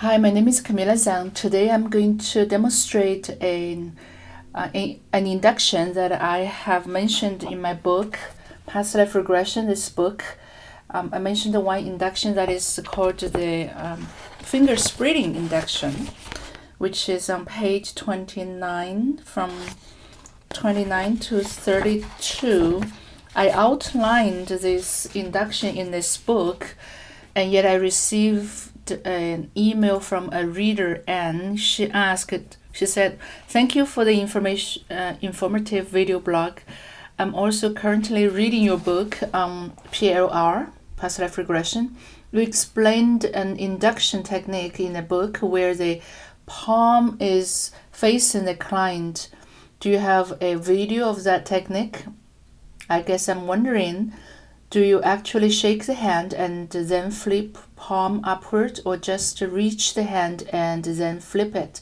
Hi, my name is Kemila Zsange. Today I'm going to demonstrate an induction that I have mentioned in my book, Past Life Regression, this book. I mentioned the one induction that is called the finger spreading induction, which is on page 29 from 29 to 32. I outlined this induction in this book, and yet I received an email from a reader, and she said, "Thank you for the informative video blog. I'm also currently reading your book, PLR, Past Life Regression. You explained an induction technique in a book where the palm is facing the client. Do you have a video of that technique? I guess I'm wondering, do you actually shake the hand and then flip palm upward, or just reach the hand and then flip it?"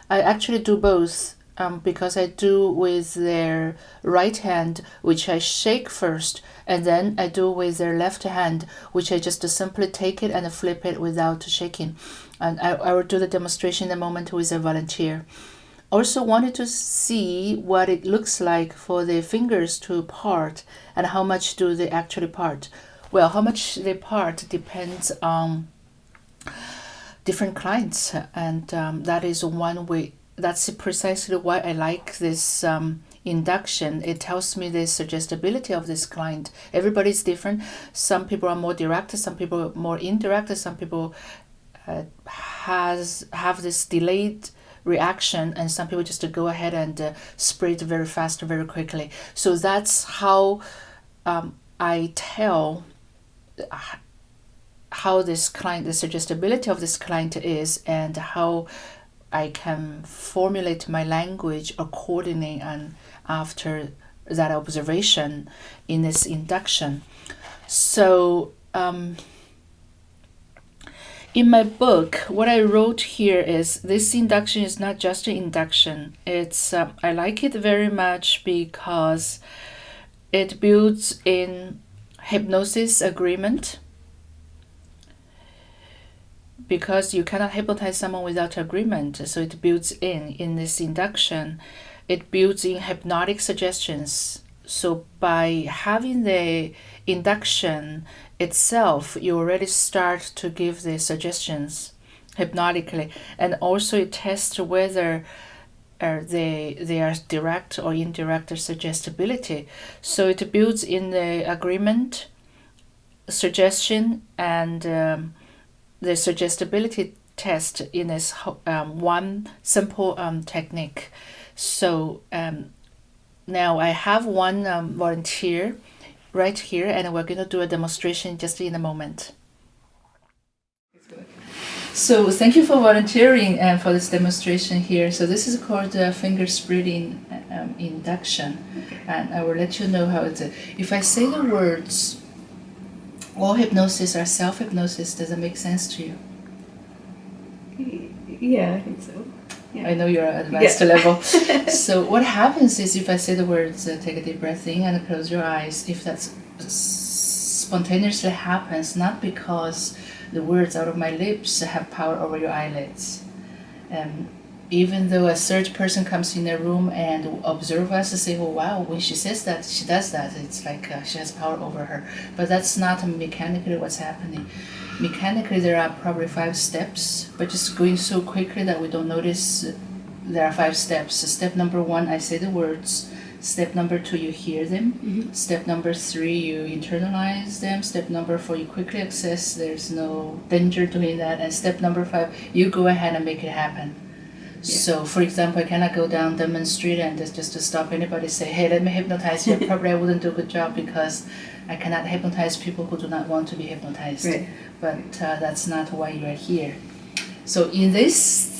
I actually do both because I do with their right hand, which I shake first, and then I do with their left hand, which I just simply take it and flip it without shaking. And I will do the demonstration in a moment with a volunteer. Also wanted to see what it looks like for the fingers to part and how much do they actually part. Well, how much they part depends on different clients, and that is one way. That's precisely why I like this induction. It tells me the suggestibility of this client. Everybody's different. Some people are more direct, some people are more indirect, some people have this delayed reaction, and some people just go ahead and spread very fast, very quickly. So that's how I tell how this client, the suggestibility of this client is, and how I can formulate my language accordingly and after that observation in this induction. So in my book, what I wrote here is this induction is not just an induction. It's I like it very much because it builds in hypnosis agreement, because you cannot hypnotize someone without agreement. So it builds in this induction. It builds in hypnotic suggestions. So by having the induction itself, you already start to give the suggestions hypnotically, and also it tests whether they are direct or indirect suggestibility. So it builds in the agreement, suggestion, and the suggestibility test in this one simple technique. So now I have one volunteer right here, and we're going to do a demonstration just in a moment. So thank you for volunteering and for this demonstration here. So this is called finger spreading induction, and I will let you know how it's. If I say the words, all hypnosis are self-hypnosis, does it make sense to you? Yeah, I think so. Yeah. I know you're at advanced level. So what happens is, if I say the words, take a deep breath in and close your eyes, if that spontaneously happens, not because the words out of my lips have power over your eyelids. Even though a third person comes in the room and observe us and say, "Oh wow, when she says that, she does that," it's like she has power over her. But that's not mechanically what's happening. Mechanically, there are probably 5 steps, but just going so quickly that we don't notice there are 5 steps. So step number 1, I say the words. Step number 2, you hear them. Mm-hmm. Step number 3, you internalize them. Step number 4, you quickly access. There's no danger doing that. And step number 5, you go ahead and make it happen. Yeah. So, for example, I cannot go down Demon Street and just to stop anybody say, "Hey, let me hypnotize you." Probably I wouldn't do a good job, because I cannot hypnotize people who do not want to be hypnotized. Right. But that's not why you are here. So in this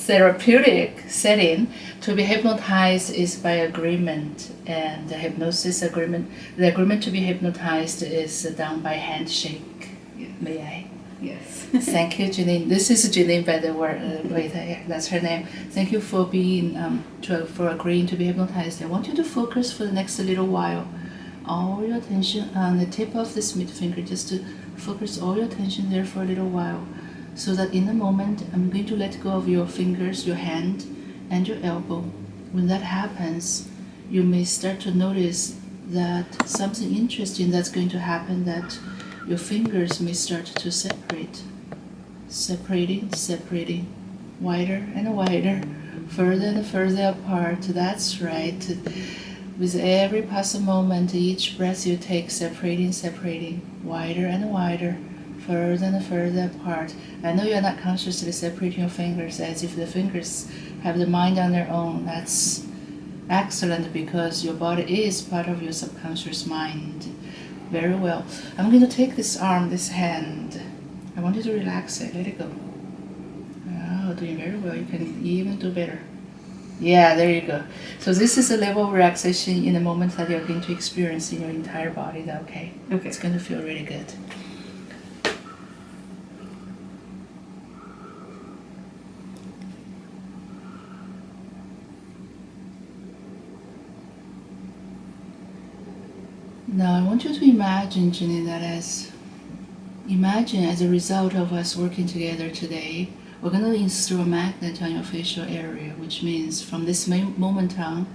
therapeutic setting, to be hypnotized is by agreement, and the hypnosis agreement, the agreement to be hypnotized is done by handshake. Yes. May I? Yes. Thank you, Janine. This is Janine, by the way. That's her name. Thank you for being for agreeing to be hypnotized. I want you to focus for the next little while. All your attention on the tip of this middle finger, just to focus all your attention there for a little while. so that in a moment I'm going to let go of your fingers, your hand, and your elbow. When that happens, you may start to notice that something interesting that's going to happen, that your fingers may start to separate. Separating, wider and wider, further and further apart. That's right. With every passing moment, each breath you take, separating, wider and wider, further and further apart. I know you're not consciously separating your fingers as if the fingers have the mind on their own. That's excellent, because your body is part of your subconscious mind. Very well. I'm going to take this arm, this hand. I want you to relax it. Let it go. Oh, doing very well. You can even do better. Yeah, there you go. So this is a level of relaxation in the moment that you're going to experience in your entire body. Is that okay? Okay. It's going to feel really good. Now I want you to imagine, Janine, that as a result of us working together today, we're going to install a magnet on your facial area, which means from this moment on,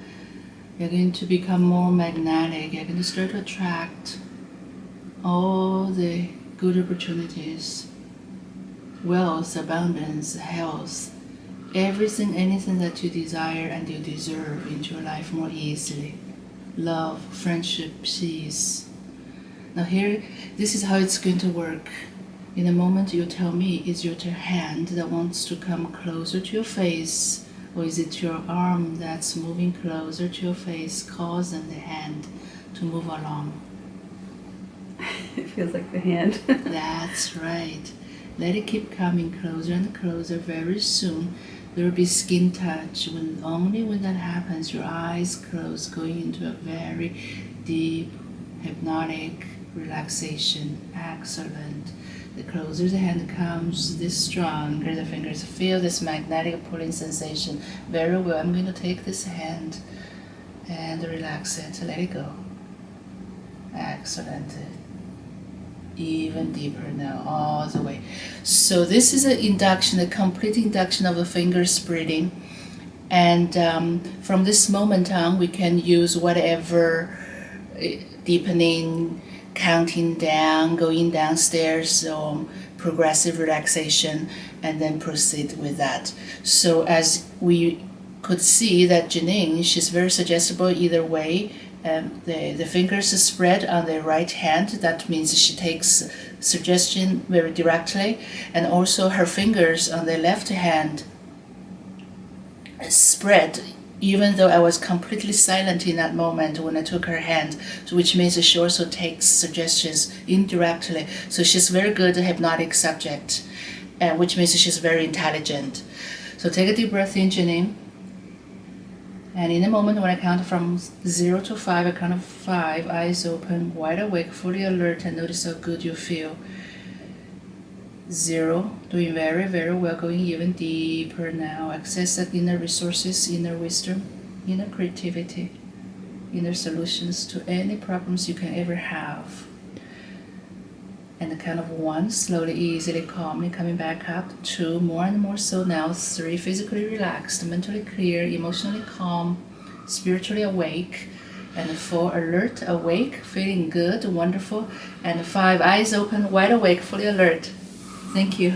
you're going to become more magnetic. You're going to start to attract all the good opportunities, wealth, abundance, health, everything, anything that you desire and you deserve into your life more easily. Love, friendship, peace. Now here, this is how it's going to work. In a moment you tell me, is it your hand that wants to come closer to your face, or is it your arm that's moving closer to your face, causing the hand to move along? It feels like the hand. That's right. Let it keep coming closer and closer. Very soon there will be skin touch. Only when that happens, your eyes close, going into a very deep, hypnotic relaxation. Excellent. The closer the hand comes, the stronger the fingers feel this magnetic pulling sensation. Very well. I'm going to take this hand and relax it. Let it go. Excellent. Even deeper now, all the way. So this is an induction, a complete induction of the finger spreading. And from this moment on, we can use whatever deepening, counting down, going downstairs, progressive relaxation, and then proceed with that. So as we could see that Janine, she's very suggestible either way. The fingers spread on the right hand. That means she takes suggestion very directly, and also her fingers on the left hand spread, even though I was completely silent in that moment when I took her hand, which means she also takes suggestions indirectly. So she's very good hypnotic subject, which means she's very intelligent. So take a deep breath in, Janine. And in a moment when I count from 0 to 5, I count 5, eyes open, wide awake, fully alert, and notice how good you feel. 0, doing very, very well, going even deeper now. Access that inner resources, inner wisdom, inner creativity, inner solutions to any problems you can ever have. And the count of 1, slowly, easily, calmly coming back up. 2, more and more so now. 3, physically relaxed, mentally clear, emotionally calm, spiritually awake. And 4, alert, awake, feeling good, wonderful. And 5, eyes open, wide awake, fully alert. Thank you.